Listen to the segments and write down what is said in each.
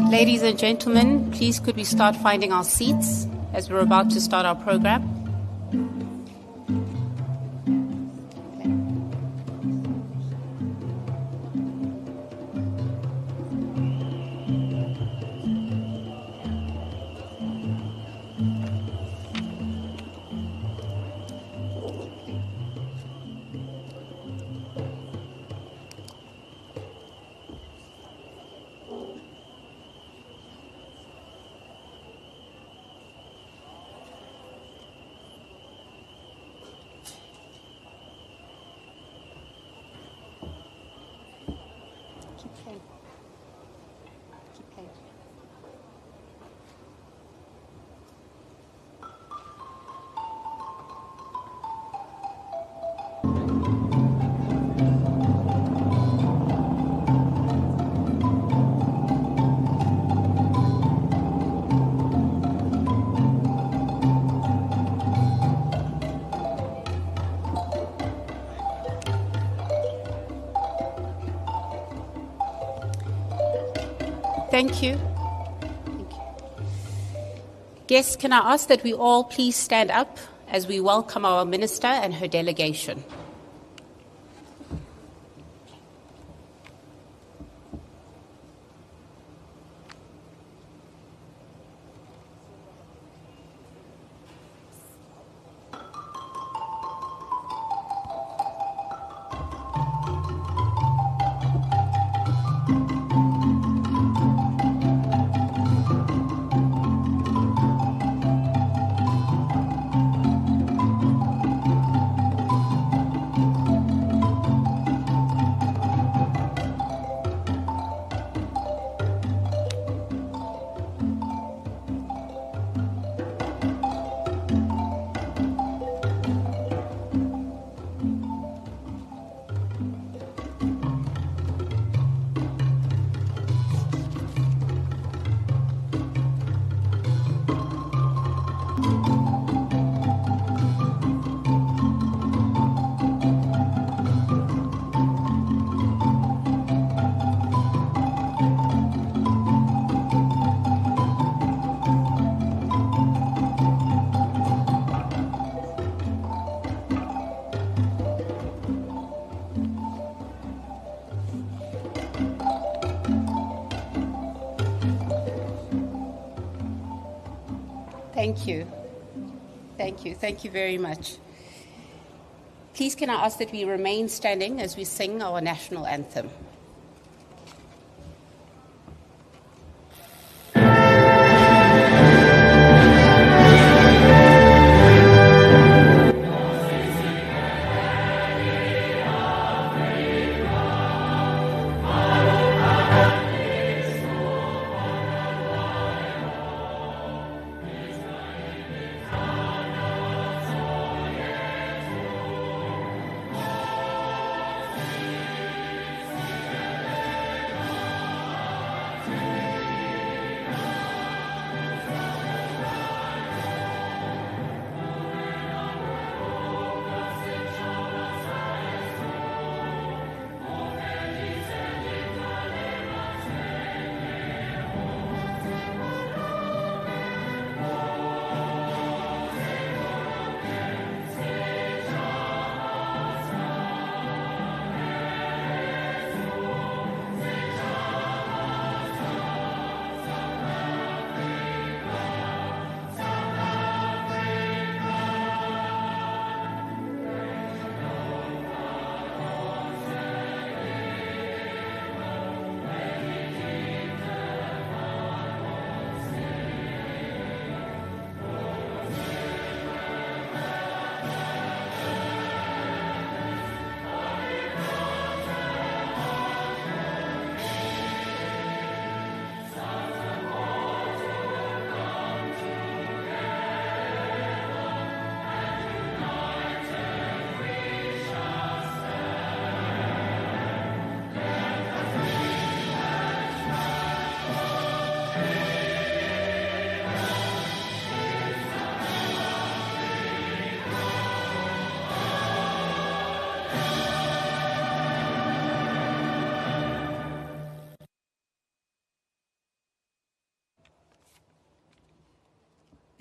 Ladies and gentlemen, please could we start finding our seats as we're about to start our program. Thank you. Thank you. Guests, can I ask that we all please stand up as we welcome our Minister and her delegation. Thank you. Thank you. Thank you very much. Please can I ask that we remain standing as we sing our national anthem.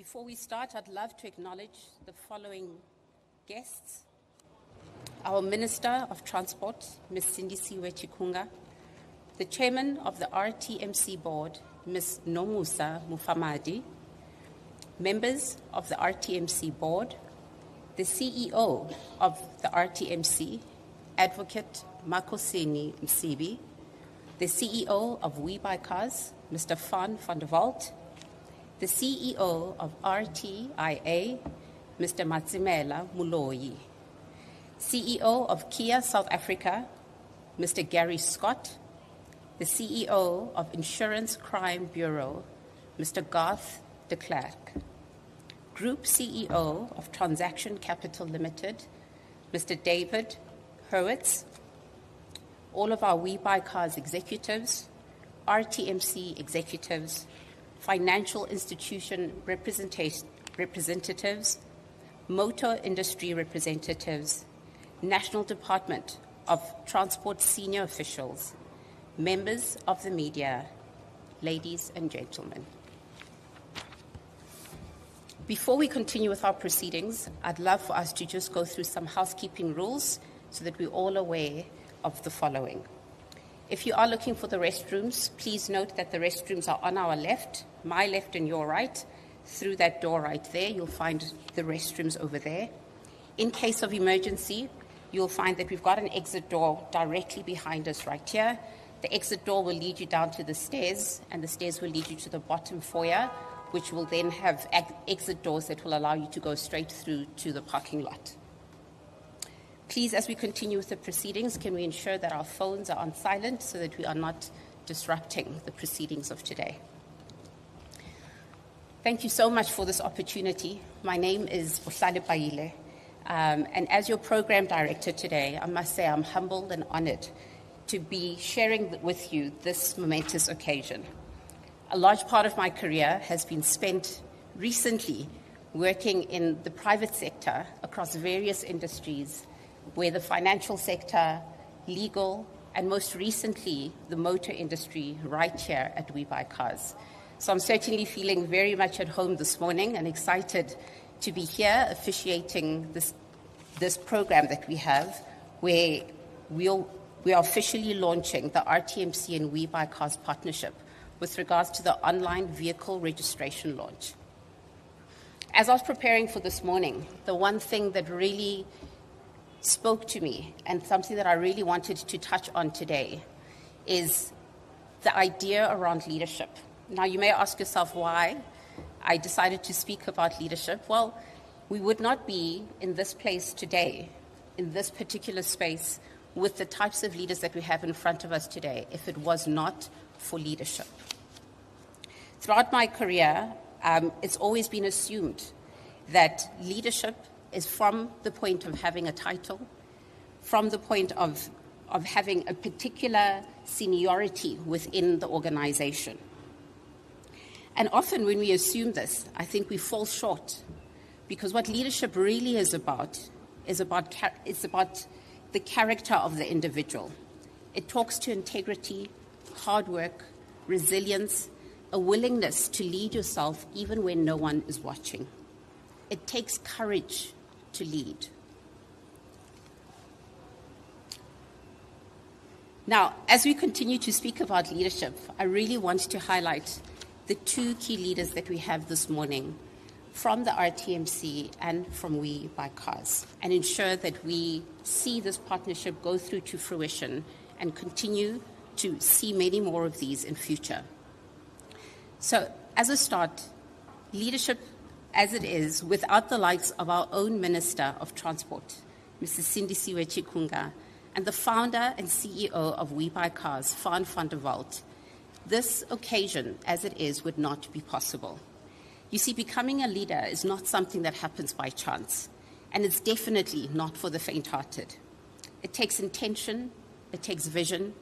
Before we start, I'd love to acknowledge the following guests. Our Minister of Transport, Ms. Sindisiwe Chikunga, the Chairman of the Rtmc Board, Ms. Nomusa Mufamadi, members of the Rtmc Board, the CEO of the Rtmc, Advocate Makosini Msibi, the CEO of Webuycars, Mr. van der Walt, the CEO of RTIA, Mr. Matsimela Muloi, CEO of Kia South Africa, Mr. Gary Scott, the CEO of Insurance Crime Bureau, Mr. Garth de Klerk, Group CEO of Transaction Capital Limited, Mr. David Hurwitz, all of our Webuycars executives, Rtmc executives, financial institution representatives, motor industry representatives, National Department of Transport senior officials, members of the media, ladies and gentlemen. Before we continue with our proceedings, I'd love for us to just go through some housekeeping rules so that we're all aware of the following. If you are looking for the restrooms, please note that the restrooms are on our left, my left and your right. Through that door right there, you'll find the restrooms over there. In case of emergency, you'll find that we've got an exit door directly behind us right here. The exit door will lead you down to the stairs, and the stairs will lead you to the bottom foyer, which will then have exit doors that will allow you to go straight through to the parking lot. Please, as we continue with the proceedings, can we ensure that our phones are on silent so that we are not disrupting the proceedings of today? Thank you so much for this opportunity. My name is Bohlale Paile, and as your program director today, I must say I'm humbled and honored to be sharing with you this momentous occasion. A large part of my career has been spent recently working in the private sector across various industries, where the financial sector, legal, and most recently, the motor industry right here at Webuycars. So I'm certainly feeling very much at home this morning and excited to be here officiating this program that we have, where we are officially launching the Rtmc and Webuycars partnership with regards to the online vehicle registration launch. As I was preparing for this morning, the one thing that really spoke to me and something that I really wanted to touch on today is the idea around leadership. Now, you may ask yourself why I decided to speak about leadership. Well, we would not be in this place today, in this particular space, with the types of leaders that we have in front of us today if it was not for leadership. Throughout my career, it's always been assumed that leadership is from the point of having a title, from the point of having a particular seniority within the organization. And often when we assume this, I think we fall short, because what leadership really is about the character of the individual. It talks to integrity, hard work, resilience, a willingness to lead yourself even when no one is watching. It takes courage to lead. Now, as we continue to speak about leadership, I really want to highlight the two key leaders that we have this morning from the Rtmc and from Webuycars, and ensure that we see this partnership go through to fruition and continue to see many more of these in future. So, as a start, leadership as it is, without the likes of our own Minister of Transport, Mrs. Sindisiwe Chikunga, and the founder and CEO of Webuycars, van der Walt, this occasion, as it is, would not be possible. You see, becoming a leader is not something that happens by chance, and it's definitely not for the faint-hearted. It takes intention, it takes vision,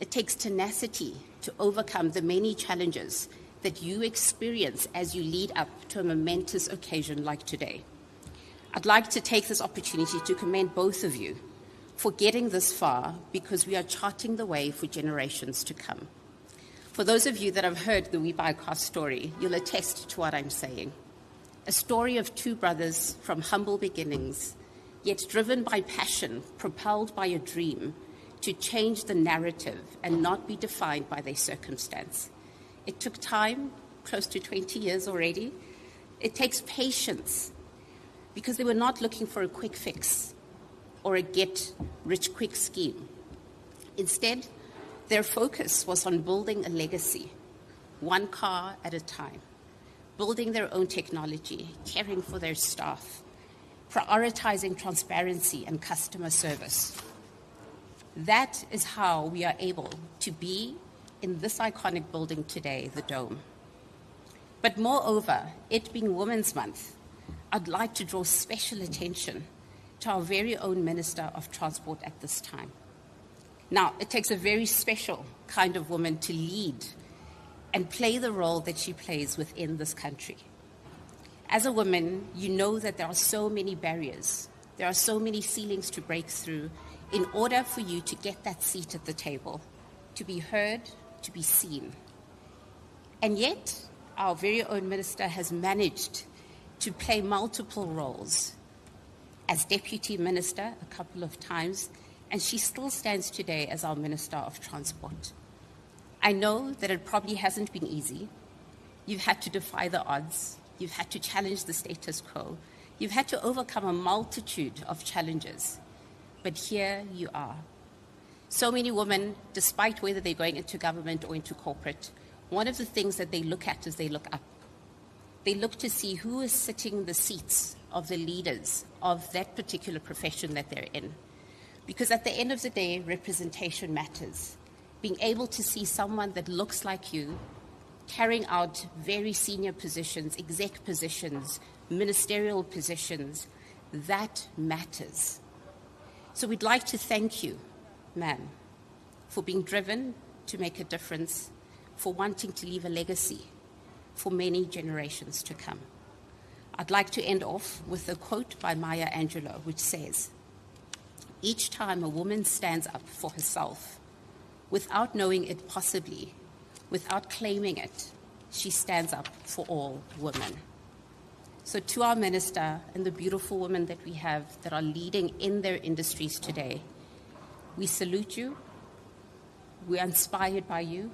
it takes tenacity to overcome the many challenges that you experience as you lead up to a momentous occasion like today. I'd like to take this opportunity to commend both of you for getting this far, because we are charting the way for generations to come. For those of you that have heard the Webuycars story, you'll attest to what I'm saying. a story of two brothers from humble beginnings, yet driven by passion, propelled by a dream to change the narrative and not be defined by their circumstance. It took time, close to 20 years already. It takes patience, because they were not looking for a quick fix or a get-rich-quick scheme. Instead, their focus was on building a legacy, one car at a time, building their own technology, caring for their staff, prioritizing transparency and customer service. That is how we are able to be in this iconic building today, the Dome. But moreover, it being Women's Month, I'd like to draw special attention to our very own Minister of Transport at this time. Now, it takes a very special kind of woman to lead and play the role that she plays within this country. As a woman, you know that there are so many barriers, there are so many ceilings to break through in order for you to get that seat at the table, to be heard, to be seen. And yet, our very own minister has managed to play multiple roles as deputy minister a couple of times, and she still stands today as our Minister of Transport. I know that it probably hasn't been easy. You've had to defy the odds. You've had to challenge the status quo. You've had to overcome a multitude of challenges. But here you are. So many women, despite whether they're going into government or into corporate, one of the things that they look at is they look up. They look to see who is sitting in the seats of the leaders of that particular profession that they're in. Because at the end of the day, representation matters. Being able to see someone that looks like you carrying out very senior positions, exec positions, ministerial positions, that matters. So we'd like to thank you, ma'am, for being driven to make a difference, for wanting to leave a legacy for many generations to come. I'd like to end off with a quote by Maya Angelou, which says, "Each time a woman stands up for herself, without knowing it possibly, without claiming it, she stands up for all women." So to our minister and the beautiful women that we have that are leading in their industries today, we salute you. We are inspired by you.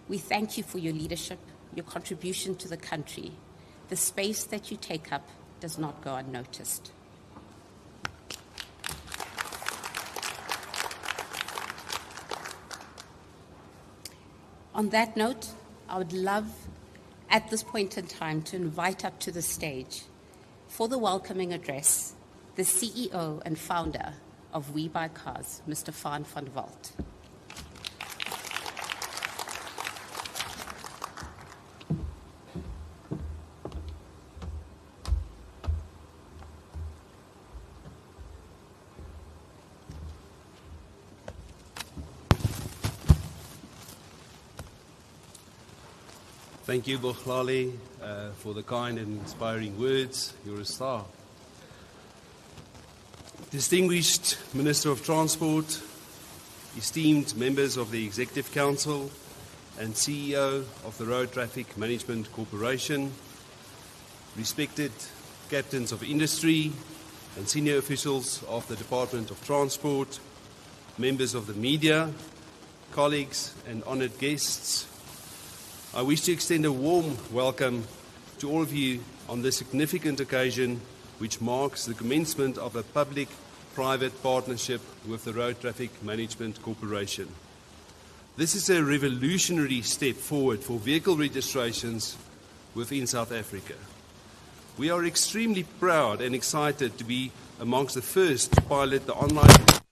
We thank you for your leadership, your contribution to the country. The space that you take up does not go unnoticed. On that note, I would love at this point in time to invite up to the stage for the welcoming address the CEO and founder of Webuycars, Mr. Van Walt. Thank you, Bohlali, for the kind and inspiring words. You're a star. Distinguished Minister of Transport, esteemed members of the Executive Council and CEO of the Road Traffic Management Corporation, respected captains of industry and senior officials of the Department of Transport, members of the media, colleagues and honoured guests, I wish to extend a warm welcome to all of you on this significant occasion which marks the commencement of a public-private partnership with the Road Traffic Management Corporation. This is a revolutionary step forward for vehicle registrations within South Africa. We are extremely proud and excited to be amongst the first to pilot the online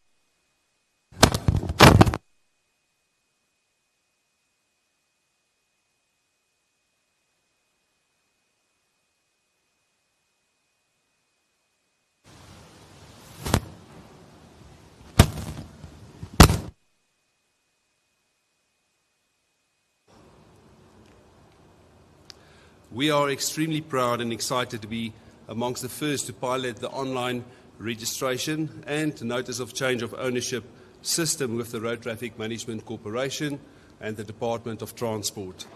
We are extremely proud and excited to be amongst the first to pilot the online registration and notice of change of ownership system with the Road Traffic Management Corporation and the Department of Transport.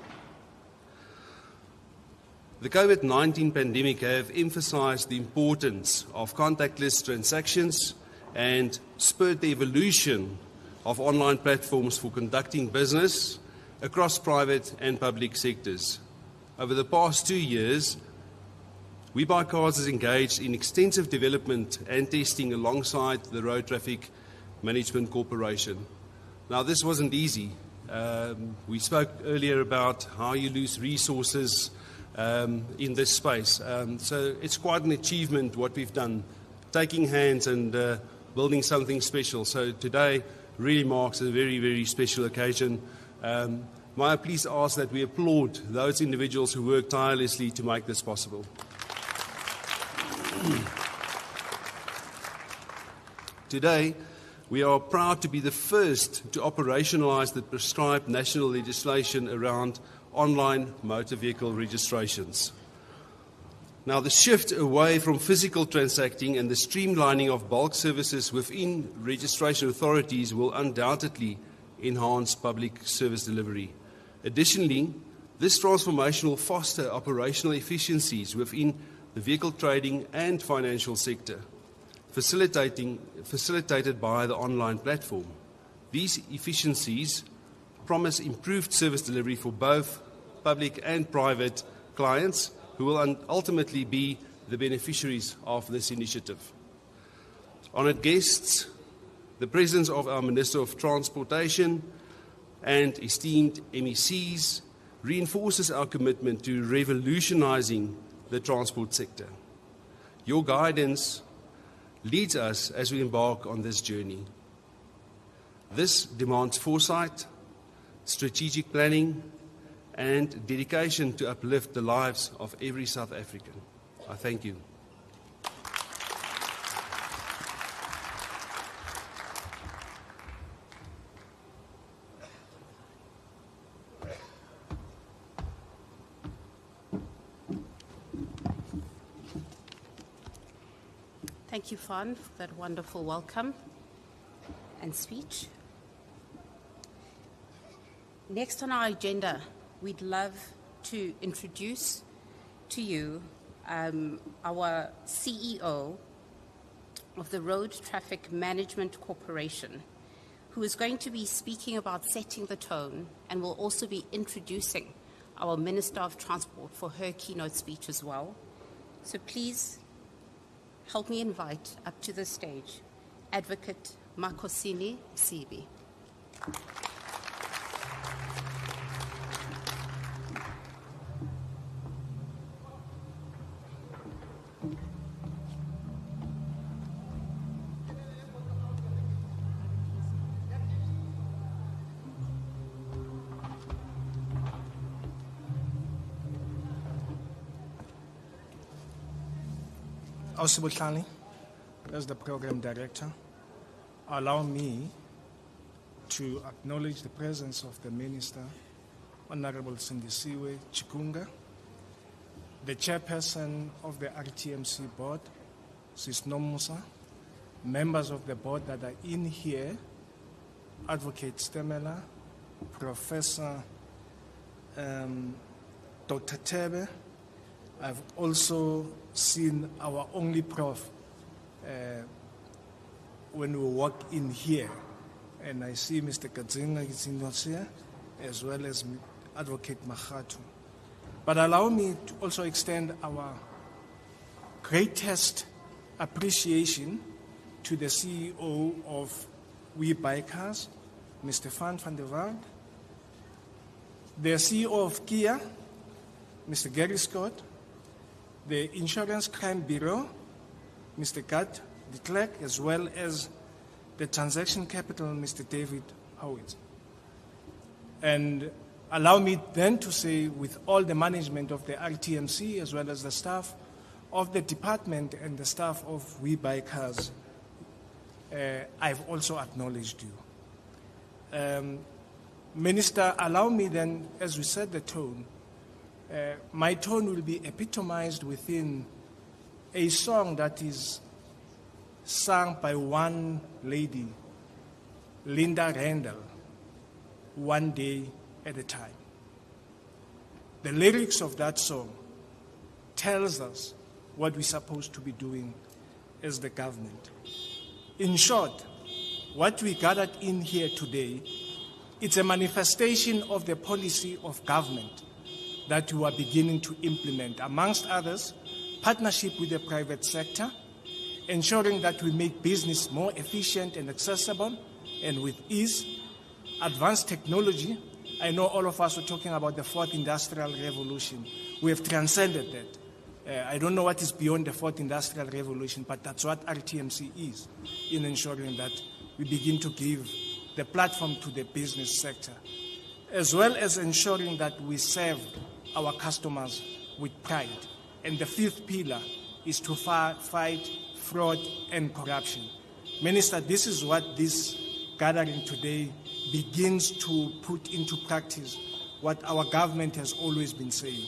The COVID-19 pandemic have emphasized the importance of contactless transactions and spurred the evolution of online platforms for conducting business across private and public sectors. Over the past 2 years, Webuycars has engaged in extensive development and testing alongside the Road Traffic Management Corporation. Now, this wasn't easy. We spoke earlier about how you lose resources in this space. So it's quite an achievement what we've done, taking hands and building something special. So today really marks a very, very special occasion. May I please ask that we applaud those individuals who worked tirelessly to make this possible. Today, we are proud to be the first to operationalize the prescribed national legislation around online motor vehicle registrations. Now, the shift away from physical transacting and the streamlining of bulk services within registration authorities will undoubtedly enhance public service delivery. Additionally, this transformation will foster operational efficiencies within the vehicle trading and financial sector, facilitated by the online platform. These efficiencies promise improved service delivery for both public and private clients who will ultimately be the beneficiaries of this initiative. Honoured guests, the presence of our Minister of Transportation and esteemed MECs reinforces our commitment to revolutionising the transport sector. Your guidance leads us as we embark on this journey. This demands foresight, strategic planning, and dedication to uplift the lives of every South African. I thank you. Thank you, Fawn, for that wonderful welcome and speech. Next on our agenda, we'd love to introduce to you our CEO of the Road Traffic Management Corporation, who is going to be speaking about setting the tone and will also be introducing our Minister of Transport for her keynote speech as well. So please help me invite up to the stage Advocate Makosini Msibi. Ausibuhlani, as the program director, allow me to acknowledge the presence of the Minister, Honorable Sindisiwe Chikunga, the chairperson of the Rtmc board, Sis Nomusa, members of the board that are in here, Advocate Stemela, Professor Dr. Tebe. I've also seen our only prof when we walk in here, and I see Mr. Kadzinga is in here, as well as Advocate Mahatu. But allow me to also extend our greatest appreciation to the CEO of Webuycars, Mr. Van der Walt, the CEO of Kia, Mr. Gary Scott, the Insurance Crime Bureau, Mr. Gad de Klerk, as well as the Transaction Capital, Mr. David Howitz. And allow me then to say, with all the management of the Rtmc, as well as the staff of the department and the staff of Webuycars, I've also acknowledged you. Minister, allow me then, as we set the tone, my tone will be epitomized within a song that is sung by one lady, Linda Randall, One Day at a Time. The lyrics of that song tells us what we're supposed to be doing as the government. In short, what we gathered in here today, it's a manifestation of the policy of government that we are beginning to implement. Amongst others, partnership with the private sector, ensuring that we make business more efficient and accessible and with ease, advanced technology. I know all of us were talking about the fourth industrial revolution. We have transcended that. I don't know what is beyond the fourth industrial revolution, but that's what Rtmc is, in ensuring that we begin to give the platform to the business sector, as well as ensuring that we serve our customers with pride. And the fifth pillar is to fight fraud and corruption. Minister, this is what this gathering today begins to put into practice, what our government has always been saying.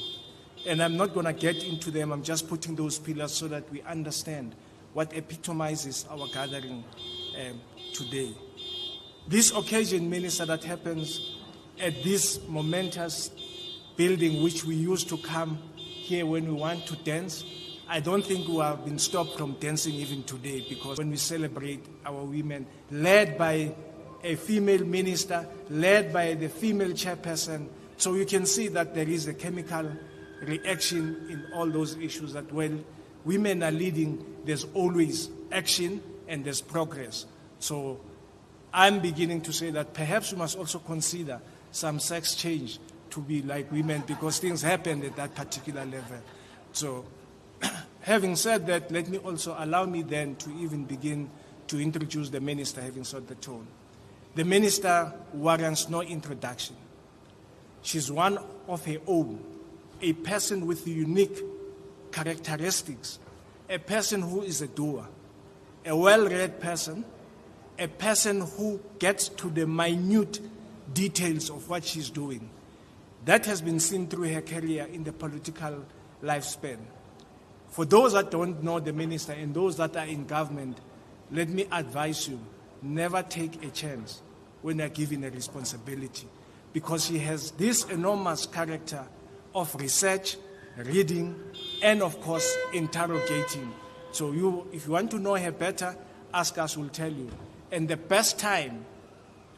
And I'm not going to get into them, I'm just putting those pillars so that we understand what epitomizes our gathering today. This occasion, Minister, that happens at this momentous building which we used to come here when we want to dance, I don't think we have been stopped from dancing even today, because when we celebrate our women, led by a female minister, led by the female chairperson, so you can see that there is a chemical reaction in all those issues, that when women are leading, there's always action and there's progress. So I'm beginning to say that perhaps we must also consider some sex change to be like women, because things happen at that particular level. So having said that, let me also allow me then to even begin to introduce the minister, having set the tone. The minister warrants no introduction. She's one of her own, a person with unique characteristics, a person who is a doer, a well-read person, a person who gets to the minute details of what she's doing. That has been seen through her career in the political lifespan. For those that don't know the minister and those that are in government, let me advise you, never take a chance when you're given a responsibility, because she has this enormous character of research, reading, and of course, interrogating. So if you want to know her better, ask us, we'll tell you. And the best time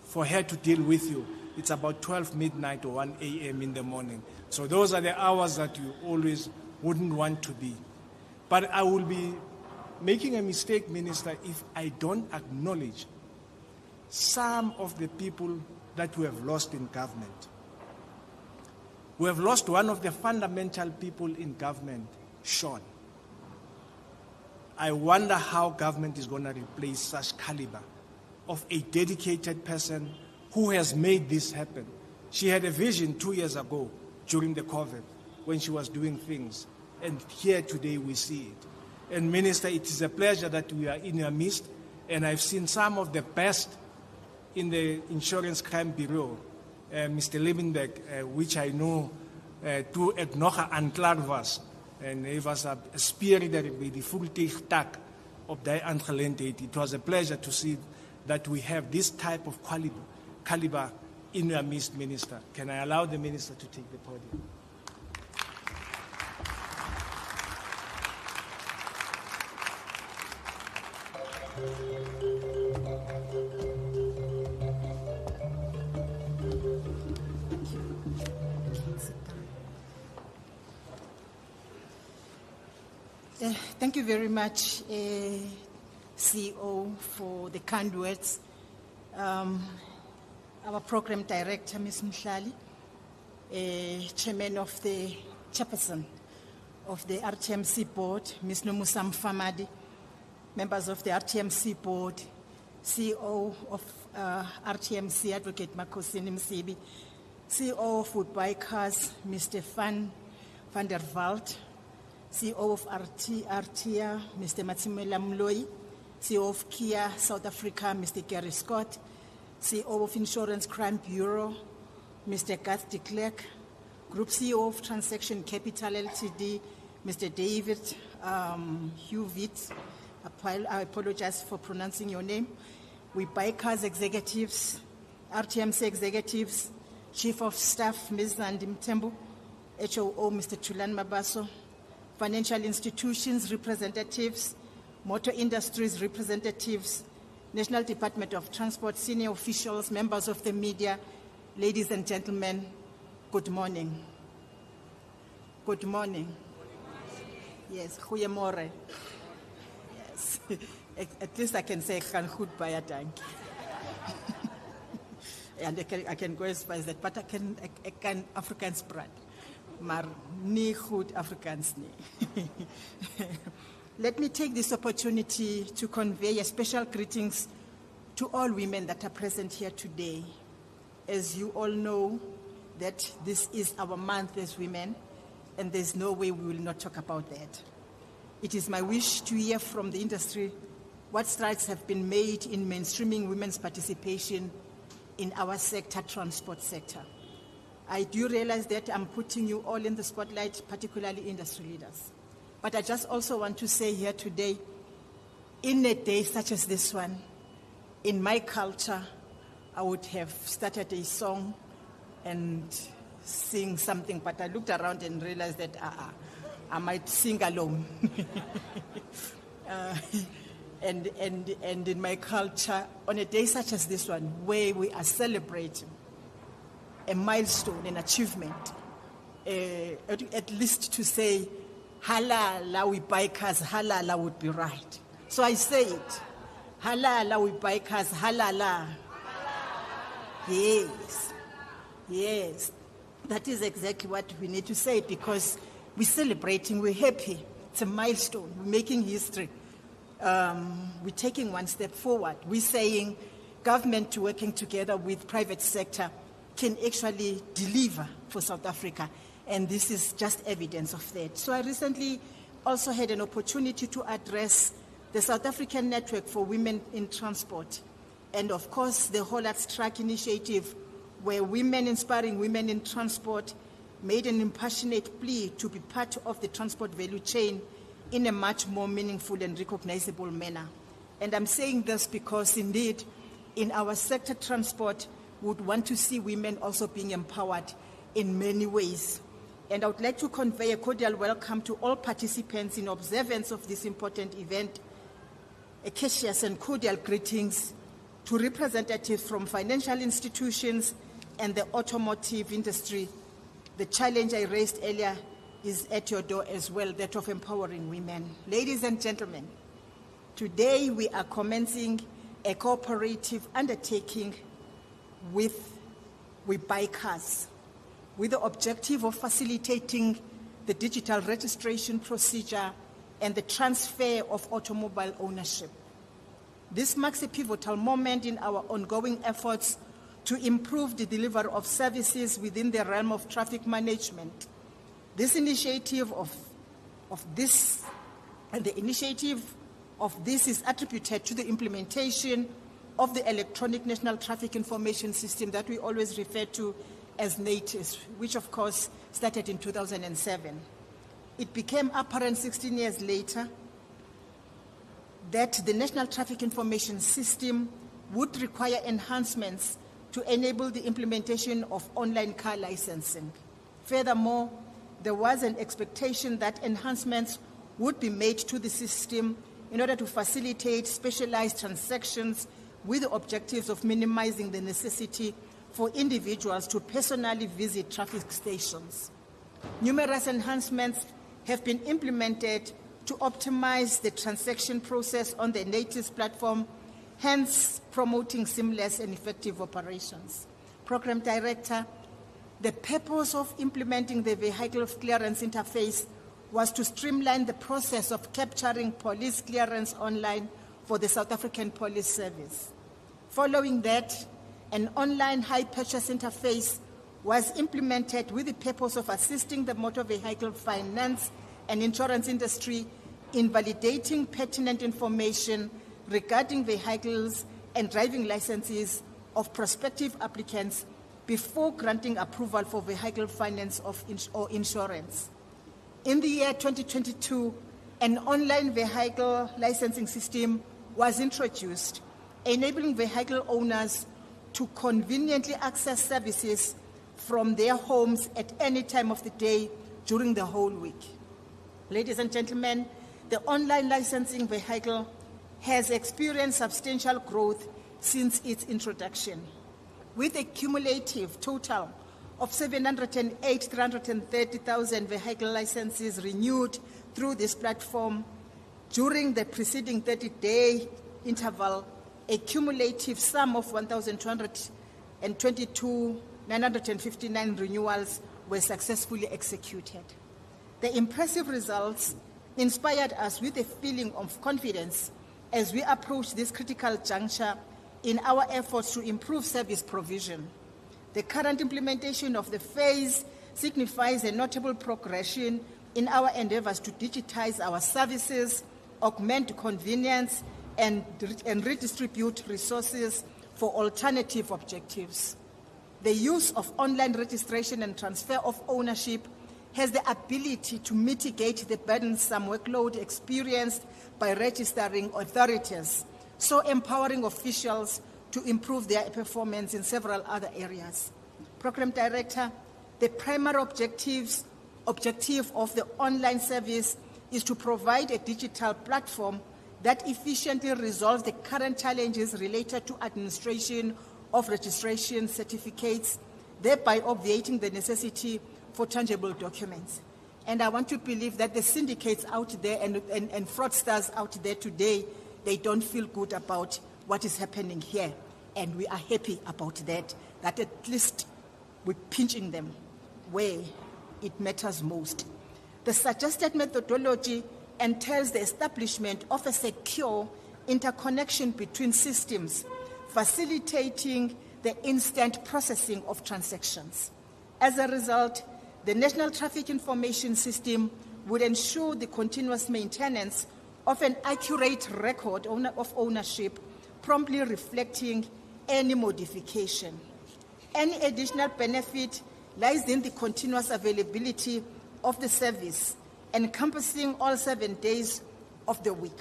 for her to deal with you, it's about 12 midnight or 1 a.m. in the morning. So those are the hours that you always wouldn't want to be. But I will be making a mistake, Minister, if I don't acknowledge some of the people that we have lost in government. We have lost one of the fundamental people in government, Sean. I wonder how government is going to replace such caliber of a dedicated person who has made this happen. She had a vision 2 years ago during the COVID when she was doing things. And here today we see it. And Minister, it is a pleasure that we are in your midst. And I've seen some of the best in the Insurance Crime Bureau, Mr. Liebenberg, which I know to Eknocha aanklaar was. And he was a spirit by the full tak of the aangeleentheid. It was a pleasure to see that we have this type of caliber in your midst, Minister. Can I allow the Minister to take the podium? Thank you very much, CEO, for the kind words. Our program director, Ms. Mhlali, chairperson of the Rtmc board, Ms. Nomusam Famadi, members of the Rtmc board, CEO of Rtmc, Advocate Makosini Msibi, CEO of Webuycars, Mr. Van der Walt, CEO of Artia, Mr. Matsimela Mloi, CEO of Kia South Africa, Mr. Gary Scott, CEO of Insurance Crime Bureau, Mr. Garth de Klerk, Group CEO of Transaction Capital Ltd, Mr. David Huvit, I apologize for pronouncing your name, Webuycars executives, Rtmc executives, Chief of Staff, Ms. Nandi Mtembu, HOO, Mr. Chulan Mabaso, financial institutions representatives, motor industries representatives, National Department of Transport senior officials, members of the media, ladies and gentlemen, good morning. Good morning. Yes, goeiemorgen. Yes, at least I can say gaan goed baie dankie. And I can go as far as that, but I can Afrikaans praat, maar nie goed Afrikaans nie. Let me take this opportunity to convey a special greetings to all women that are present here today. As you all know, that this is our month as women, and there's no way we will not talk about that. It is my wish to hear from the industry what strides have been made in mainstreaming women's participation in our sector, transport sector. I do realize that I'm putting you all in the spotlight, particularly industry leaders. But I just also want to say here today, in a day such as this one, in my culture, I would have started a song and sing something, but I looked around and realized that I might sing alone. And in my culture, on a day such as this one, where we are celebrating a milestone, an achievement, at least to say, halala Webuycars, halala would be right. So I say it, halala Webuycars, halala. Yes, yes. That is exactly what we need to say, because we're celebrating, we're happy. It's a milestone, we're making history. We're taking one step forward. We're saying government working together with private sector can actually deliver for South Africa, and this is just evidence of that. So I recently also had an opportunity to address the South African Network for Women in Transport, and of course the Whole Hearts Track initiative, where women inspiring women in transport made an impassionate plea to be part of the transport value chain in a much more meaningful and recognizable manner. And I'm saying this because indeed, in our sector, transport would want to see women also being empowered in many ways. And I would like to convey a cordial welcome to all participants in observance of this important event. A courteous and cordial greetings to representatives from financial institutions and the automotive industry. The challenge I raised earlier is at your door as well, that of empowering women. Ladies and gentlemen, today we are commencing a cooperative undertaking with Webuycars, with the objective of facilitating the digital registration procedure and the transfer of automobile ownership. This marks a pivotal moment in our ongoing efforts to improve the delivery of services within the realm of traffic management. This initiative the initiative of this is attributed to the implementation of the Electronic National Traffic Information System that we always refer to as Natis, which of course started in 2007. It became apparent 16 years later that the National Traffic Information System would require enhancements to enable the implementation of online car licensing. Furthermore, there was an expectation that enhancements would be made to the system in order to facilitate specialized transactions with the objectives of minimizing the necessity for individuals to personally visit traffic stations. Numerous enhancements have been implemented to optimize the transaction process on the Natis platform, hence promoting seamless and effective operations. Program Director, the purpose of implementing the vehicle clearance interface was to streamline the process of capturing police clearance online for the South African Police Service. Following that, an online hire purchase interface was implemented with the purpose of assisting the motor vehicle finance and insurance industry in validating pertinent information regarding vehicles and driving licenses of prospective applicants before granting approval for vehicle finance or insurance. In the year 2022, an online vehicle licensing system was introduced, enabling vehicle owners to conveniently access services from their homes at any time of the day during the whole week. Ladies and gentlemen, the online licensing vehicle has experienced substantial growth since its introduction, with a cumulative total of 708,330,000 vehicle licenses renewed through this platform during the preceding 30-day interval. A cumulative sum of 1,222,959 renewals were successfully executed. The impressive results inspired us with a feeling of confidence as we approach this critical juncture in our efforts to improve service provision. The current implementation of the phase signifies a notable progression in our endeavors to digitize our services, augment convenience, and redistribute resources for alternative objectives. The use of online registration and transfer of ownership has the ability to mitigate the burdensome workload experienced by registering authorities, so empowering officials to improve their performance in several other areas. Program Director, the primary objective of the online service is to provide a digital platform that efficiently resolves the current challenges related to administration of registration certificates, thereby obviating the necessity for tangible documents. And I want to believe that the syndicates out there and fraudsters out there today, they don't feel good about what is happening here. And we are happy about that at least we're pinching them where it matters most. The suggested methodology entails the establishment of a secure interconnection between systems, facilitating the instant processing of transactions. As a result, the National Traffic Information System would ensure the continuous maintenance of an accurate record of ownership, promptly reflecting any modification. Any additional benefit lies in the continuous availability of the service, encompassing all 7 days of the week.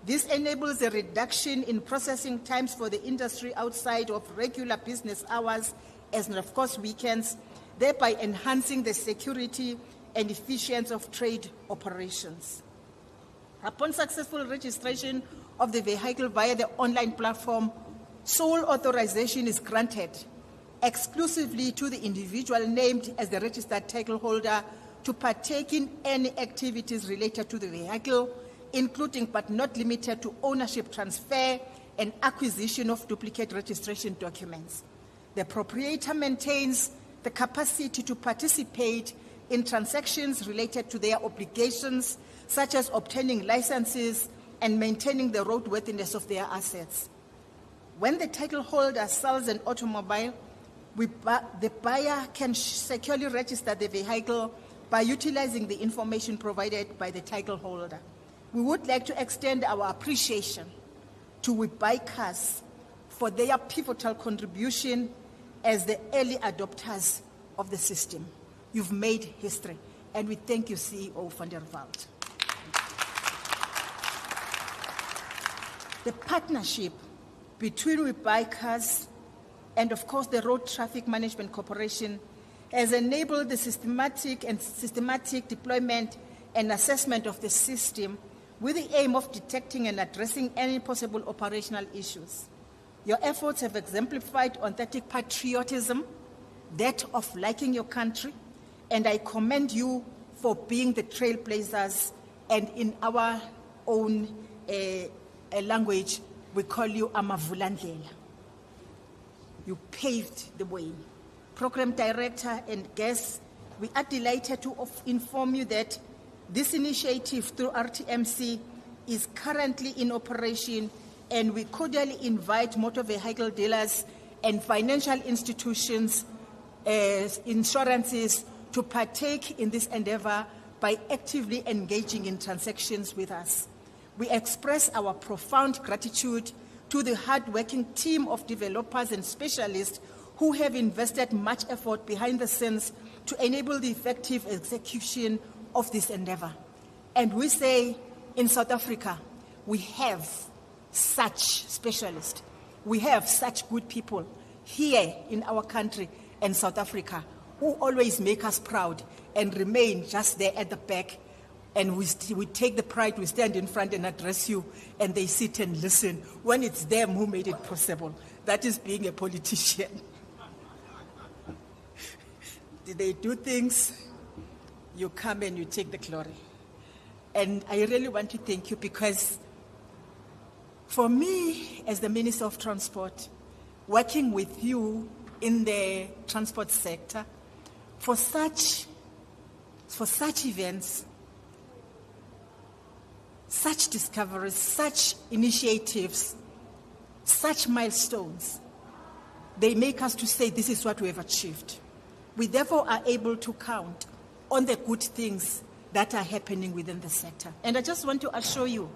This enables a reduction in processing times for the industry outside of regular business hours, and of course weekends, thereby enhancing the security and efficiency of trade operations. Upon successful registration of the vehicle via the online platform, sole authorization is granted exclusively to the individual named as the registered title holder to partake in any activities related to the vehicle, including but not limited to ownership transfer and acquisition of duplicate registration documents. The proprietor maintains the capacity to participate in transactions related to their obligations, such as obtaining licenses and maintaining the roadworthiness of their assets. When the title holder sells an automobile, the buyer can securely register the vehicle by utilizing the information provided by the title holder. We would like to extend our appreciation to Webuycars for their pivotal contribution as the early adopters of the system. You've made history, and we thank you, CEO van der Walt. The partnership between Webuycars and, of course, the Road Traffic Management Corporation has enabled the systematic deployment and assessment of the system with the aim of detecting and addressing any possible operational issues. Your efforts have exemplified authentic patriotism, that of liking your country, and I commend you for being the trailblazers, and in our own language, we call you Amavulandlela. You paved the way. Program Director and guests, we are delighted to inform you that this initiative through Rtmc is currently in operation, and we cordially invite motor vehicle dealers and financial institutions, insurances, to partake in this endeavor by actively engaging in transactions with us. We express our profound gratitude to the hard-working team of developers and specialists who have invested much effort behind the scenes to enable the effective execution of this endeavor. And we say, in South Africa, we have such specialists. We have such good people here in our country and South Africa who always make us proud and remain just there at the back, and we take the pride, we stand in front and address you, and they sit and listen when it's them who made it possible. That is being a politician. Did they do things? You come and you take the glory. And I really want to thank you, because for me, as the Minister of Transport, working with you in the transport sector, for such events, such discoveries, such initiatives, such milestones, they make us to say this is what we have achieved. We therefore are able to count on the good things that are happening within the sector. And I just want to assure you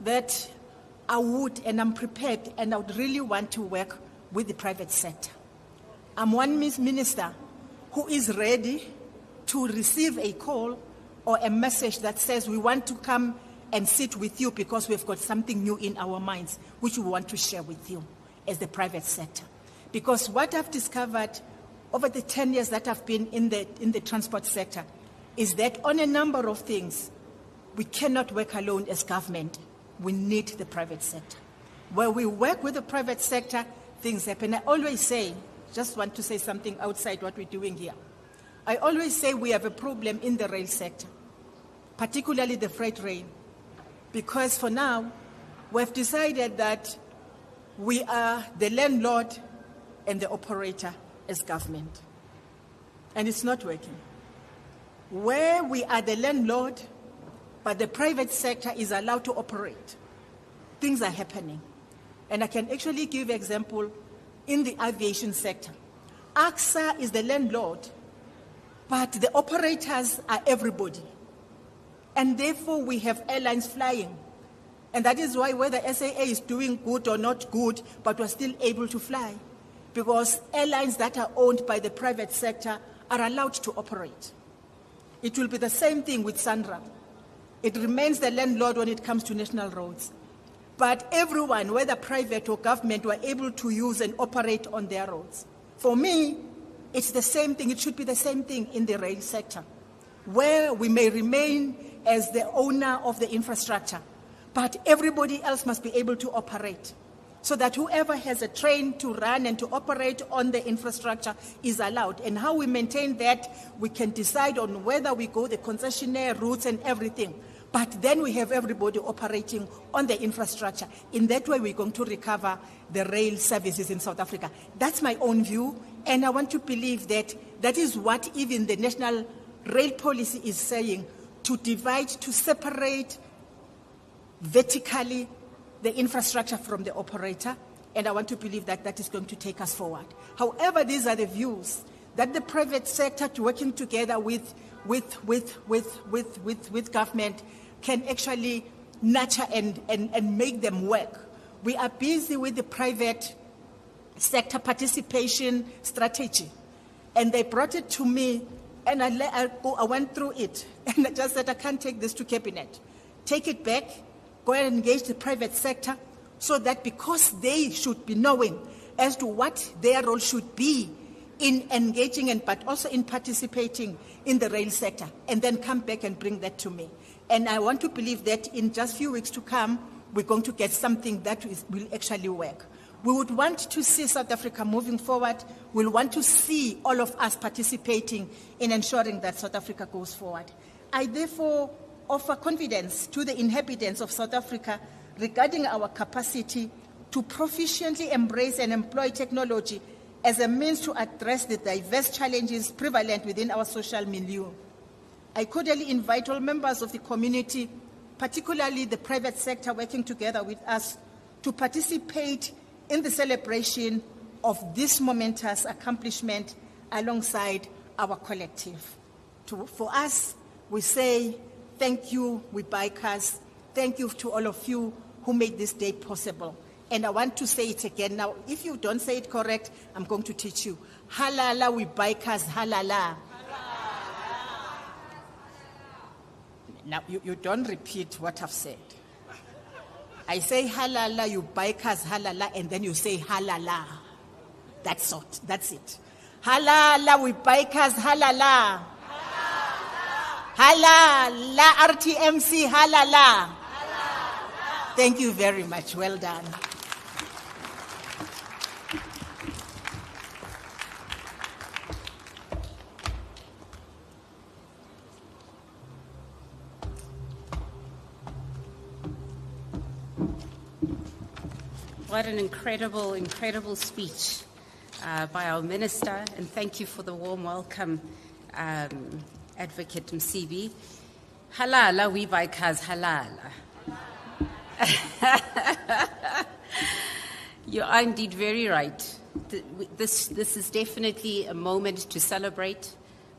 that I would, and I'm prepared, and I would really want to work with the private sector. I'm one minister who is ready to receive a call or a message that says we want to come and sit with you because we've got something new in our minds which we want to share with you as the private sector. Because what I've discovered over the 10 years that I've been in the transport sector is that on a number of things, we cannot work alone as government. We need the private sector. Where we work with the private sector, things happen. I always say, just want to say something outside what we're doing here. I always say we have a problem in the rail sector, particularly the freight rail, because for now, we've decided that we are the landlord and the operator as government. And it's not working. Where we are the landlord, but the private sector is allowed to operate, things are happening. And I can actually give an example in the aviation sector. AXA is the landlord, but the operators are everybody. And therefore, we have airlines flying. And that is why whether SAA is doing good or not good, but we're still able to fly. Because airlines that are owned by the private sector are allowed to operate. It will be the same thing with Sandra. It remains the landlord when it comes to national roads. But everyone, whether private or government, were able to use and operate on their roads. For me, it's the same thing. It should be the same thing in the rail sector, where we may remain as the owner of the infrastructure, but everybody else must be able to operate, so that whoever has a train to run and to operate on the infrastructure is allowed. And how we maintain that, we can decide on whether we go the concessionaire routes and everything. But then we have everybody operating on the infrastructure. In that way, we're going to recover the rail services in South Africa. That's my own view, and I want to believe that that is what even the national rail policy is saying, to divide, to separate vertically the infrastructure from the operator, and I want to believe that that is going to take us forward. However, these are the views that the private sector, working together with government, can actually nurture and make them work. We are busy with the private sector participation strategy, and they brought it to me, and I went through it, and I just said, I can't take this to cabinet. Take it back. Go and engage the private sector, so that because they should be knowing as to what their role should be in engaging but also in participating in the rail sector, and then come back and bring that to me. And I want to believe that in just a few weeks to come, we're going to get something that will actually work. We would want to see South Africa moving forward. We'll want to see all of us participating in ensuring that South Africa goes forward. I therefore offer confidence to the inhabitants of South Africa regarding our capacity to proficiently embrace and employ technology as a means to address the diverse challenges prevalent within our social milieu. I cordially invite all members of the community, particularly the private sector working together with us, to participate in the celebration of this momentous accomplishment alongside our collective. For us, we say, thank you, Webuycars. Thank you to all of you who made this day possible. And I want to say it again. Now, if you don't say it correct, I'm going to teach you. Halala, Webuycars, halala. Now, you don't repeat what I've said. I say halala, Webuycars, halala, and then you say halala. That's it. Halala, Webuycars, halala. Halala, RTMC, halala. Thank you very much. Well done. What an incredible, incredible speech by our minister, and thank you for the warm welcome, Advocate Msibi. Halala, Webuycars, halala. You are indeed very right. This is definitely a moment to celebrate,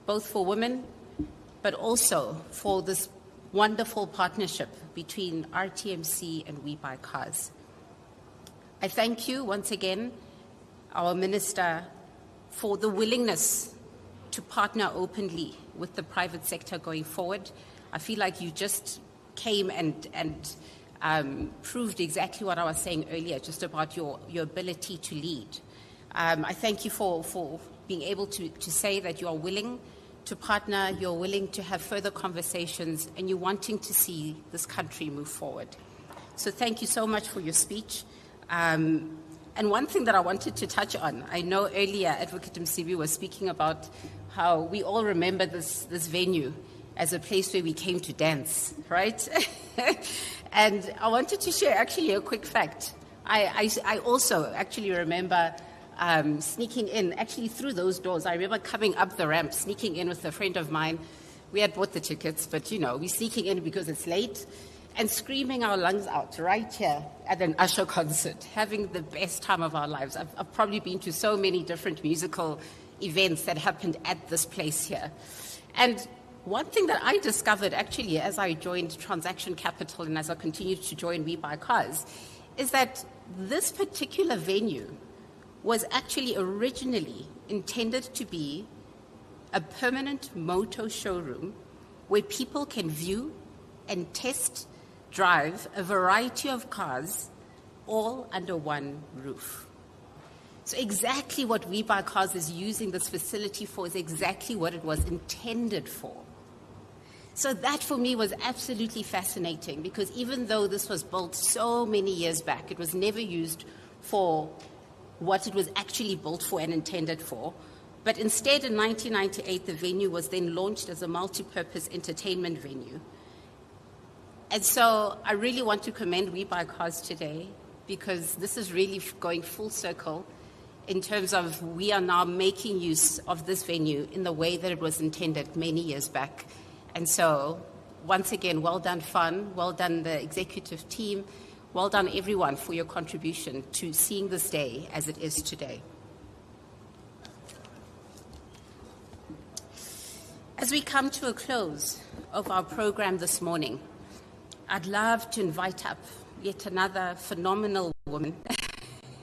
both for women, but also for this wonderful partnership between RTMC and Webuycars. I thank you once again, our Minister, for the willingness to partner openly with the private sector going forward. I feel like you just came and proved exactly what I was saying earlier, just about your ability to lead. I thank you for being able to say that you are willing to partner, you're willing to have further conversations, and you're wanting to see this country move forward. So thank you so much for your speech. And one thing that I wanted to touch on, I know earlier Advocate Msibi was speaking about how we all remember this venue as a place where we came to dance, right? And I wanted to share actually a quick fact. I also actually remember sneaking in, actually through those doors. I remember coming up the ramp, sneaking in with a friend of mine. We had bought the tickets, but we're sneaking in because it's late, and screaming our lungs out right here at an usher concert, having the best time of our lives. I've probably been to so many different musical events that happened at this place here. And one thing that I discovered actually as I joined Transaction Capital and as I continued to join Webuycars is that this particular venue was actually originally intended to be a permanent motor showroom where people can view and test drive a variety of cars all under one roof. So exactly what Webuycars is using this facility for is exactly what it was intended for. So that for me was absolutely fascinating, because even though this was built so many years back, it was never used for what it was actually built for and intended for. But instead, in 1998, the venue was then launched as a multi-purpose entertainment venue. And so I really want to commend Webuycars today, because this is really going full circle in terms of we are now making use of this venue in the way that it was intended many years back. And so once again, well done Fun, well done the executive team, well done everyone for your contribution to seeing this day as it is today. As we come to a close of our program this morning, I'd love to invite up yet another phenomenal woman,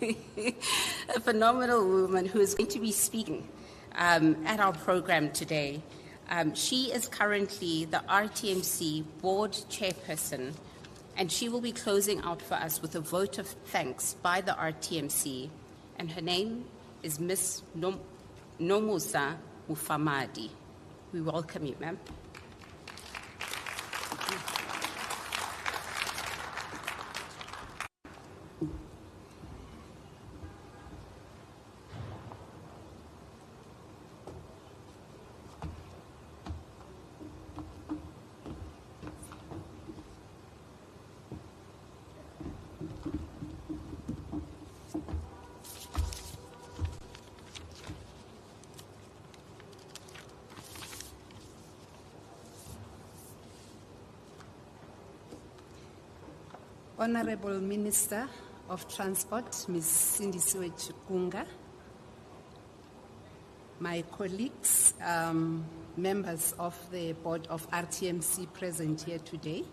a phenomenal woman who is going to be speaking at our program today. She is currently the RTMC board chairperson, and she will be closing out for us with a vote of thanks by the RTMC, and her name is Ms. Nomusa Mufamadi. We welcome you, ma'am. Honorable Minister of Transport, Ms. Sindisiwe Chikunga, my colleagues, members of the board of RTMC present here today,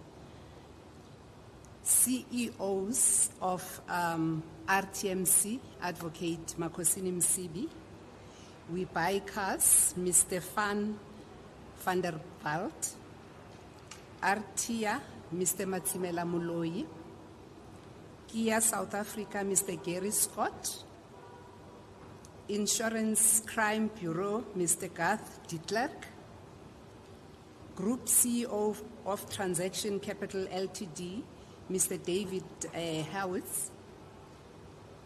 CEOs of RTMC, Advocate Makosini Msibi, Webuycars, Mr. van der Walt, Artia, Mr. Matsimela Muloi, Kia South Africa, Mr. Gary Scott, Insurance Crime Bureau, Mr. Garth de Klerk, Group CEO of Transaction Capital Ltd, Mr. David Howitz,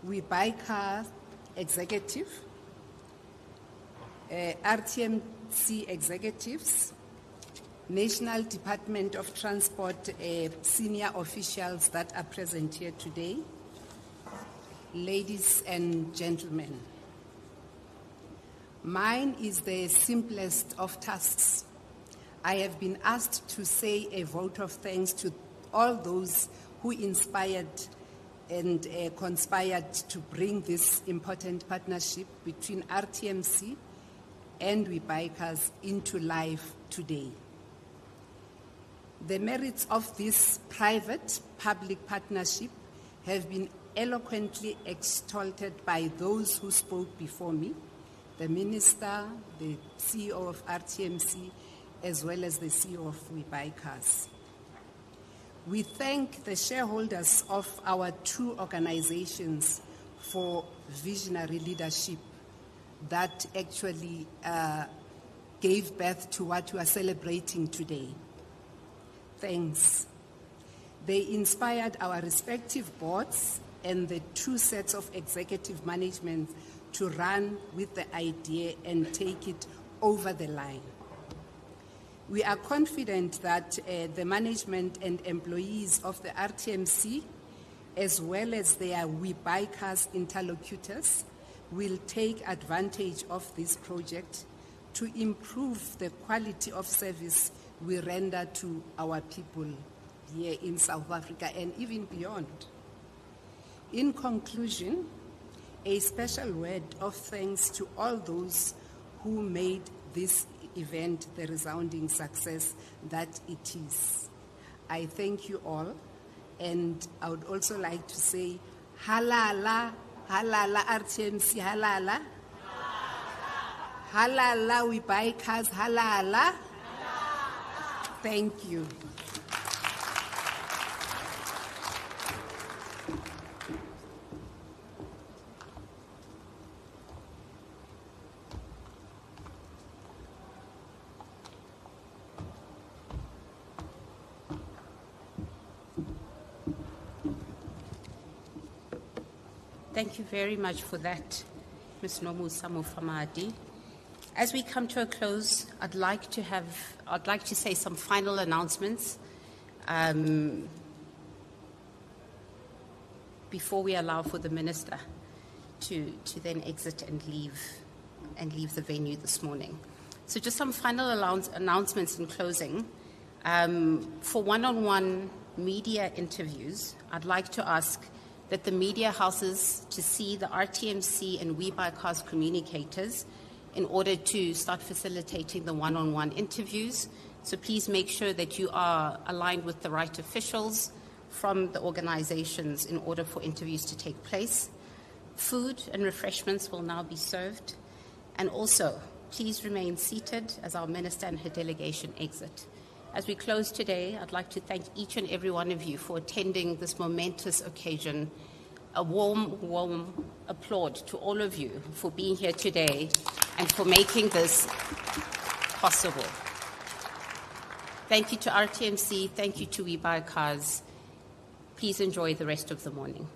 Webuycars executive, Rtmc executives, National Department of Transport senior officials that are present here today, ladies and gentlemen. Mine is the simplest of tasks. I have been asked to say a vote of thanks to all those who inspired and conspired to bring this important partnership between Rtmc and Webuycars into life today. The merits of this private-public partnership have been eloquently extolled by those who spoke before me, the Minister, the CEO of Rtmc, as well as the CEO of Webuycars. We thank the shareholders of our two organizations for visionary leadership that actually gave birth to what we are celebrating today. Thanks. They inspired our respective boards and the two sets of executive management to run with the idea and take it over the line. We are confident that the management and employees of the Rtmc, as well as their Webuycars interlocutors, will take advantage of this project to improve the quality of service we render to our people here in South Africa and even beyond. In conclusion, a special word of thanks to all those who made this event the resounding success that it is. I thank you all, and I would also like to say halala, halala Rtmc, halala, halala Webuycars, halala. Thank you. Thank you very much for that, Ms. Nomusa Mufamadi. As we come to a close, I'd like to say some final announcements before we allow for the minister to then exit and leave the venue this morning. So just some final announcements in closing. For one-on-one media interviews, I'd like to ask that the media houses to see the Rtmc and Webuycars communicators in order to start facilitating the one-on-one interviews. So please make sure that you are aligned with the right officials from the organizations in order for interviews to take place. Food and refreshments will now be served. And also, please remain seated as our minister and her delegation exit. As we close today, I'd like to thank each and every one of you for attending this momentous occasion. A warm, warm applaud to all of you for being here today and for making this possible. Thank you to Rtmc, thank you to Webuycars. Please enjoy the rest of the morning.